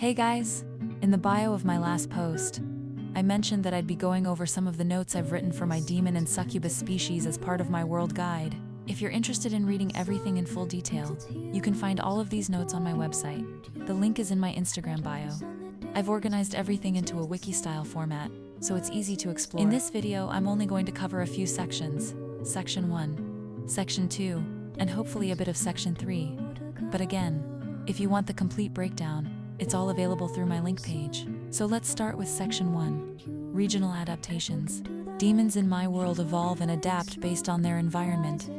Hey guys! In the bio of my last post, I mentioned that I'd be going over some of the notes I've written for my demon and succubus species as part of my world guide. If you're interested in reading everything in full detail, you can find all of these notes on my website. The link is in my Instagram bio. I've organized everything into a wiki-style format, so it's easy to explore. In this video, I'm only going to cover a few sections. Section 1, Section 2, and hopefully a bit of Section 3. But again, if you want the complete breakdown, it's all available through my link page. So let's start with Section 1, Regional Adaptations. Demons in my world evolve and adapt based on their environment.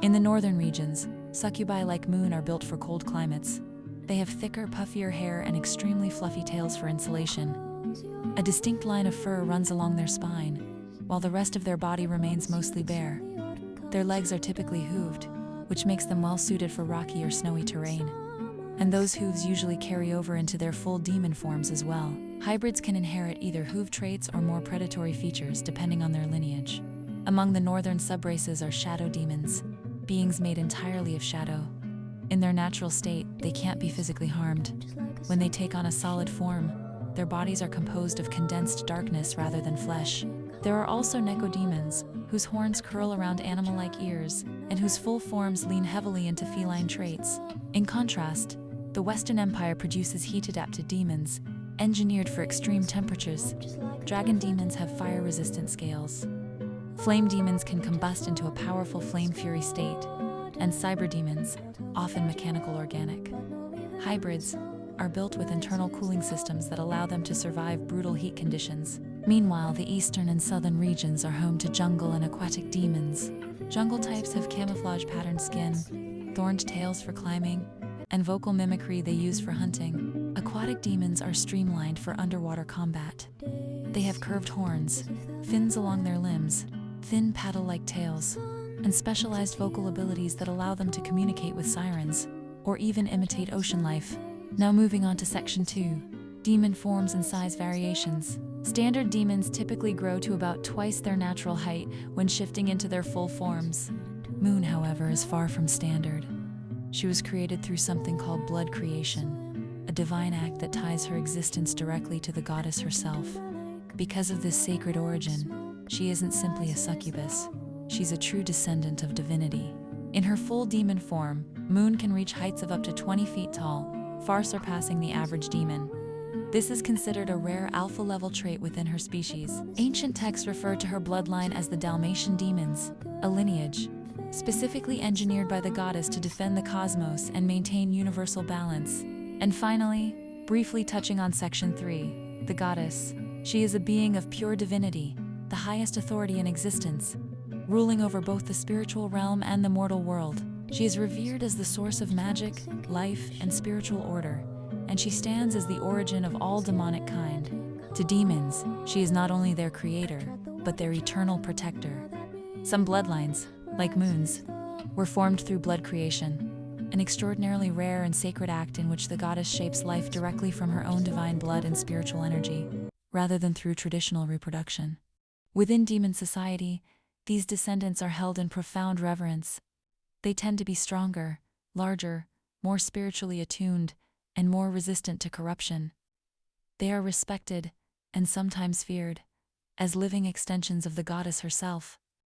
In the northern regions, succubi like Moon are built for cold climates. They have thicker, puffier hair and extremely fluffy tails for insulation. A distinct line of fur runs along their spine, while the rest of their body remains mostly bare. Their legs are typically hooved, which makes them well suited for rocky or snowy terrain. And those hooves usually carry over into their full demon forms as well. Hybrids can inherit either hoof traits or more predatory features depending on their lineage. Among the northern subraces are shadow demons, beings made entirely of shadow. In their natural state, they can't be physically harmed. When they take on a solid form, their bodies are composed of condensed darkness rather than flesh. There are also necodemons, whose horns curl around animal-like ears, and whose full forms lean heavily into feline traits. In contrast, the Western Empire produces heat-adapted demons, engineered for extreme temperatures. Dragon demons have fire-resistant scales. Flame demons can combust into a powerful flame fury state, and cyber demons, often mechanical organic. Hybrids are built with internal cooling systems that allow them to survive brutal heat conditions. Meanwhile, the eastern and southern regions are home to jungle and aquatic demons. Jungle types have camouflage-patterned skin, thorned tails for climbing, and vocal mimicry they use for hunting. Aquatic demons are streamlined for underwater combat. They have curved horns, fins along their limbs, thin paddle-like tails, and specialized vocal abilities that allow them to communicate with sirens, or even imitate ocean life. Now moving on to Section 2, Demon Forms and Size Variations. Standard demons typically grow to about twice their natural height when shifting into their full forms. Moon, however, is far from standard. She was created through something called blood creation, a divine act that ties her existence directly to the goddess herself. Because of this sacred origin, she isn't simply a succubus. She's a true descendant of divinity. In her full demon form, Moon can reach heights of up to 20 feet tall, far surpassing the average demon. This is considered a rare alpha-level trait within her species. Ancient texts refer to her bloodline as the Dalmatian demons, a lineage specifically engineered by the goddess to defend the cosmos and maintain universal balance. And finally, briefly touching on Section 3, the goddess. She is a being of pure divinity, the highest authority in existence, ruling over both the spiritual realm and the mortal world. She is revered as the source of magic, life, and spiritual order, and she stands as the origin of all demonic kind. To demons, she is not only their creator, but their eternal protector. Some bloodlines, like Moon's, were formed through blood creation, an extraordinarily rare and sacred act in which the goddess shapes life directly from her own divine blood and spiritual energy, rather than through traditional reproduction. Within demon society, these descendants are held in profound reverence. They tend to be stronger, larger, more spiritually attuned, and more resistant to corruption. They are respected, and sometimes feared, as living extensions of the goddess herself.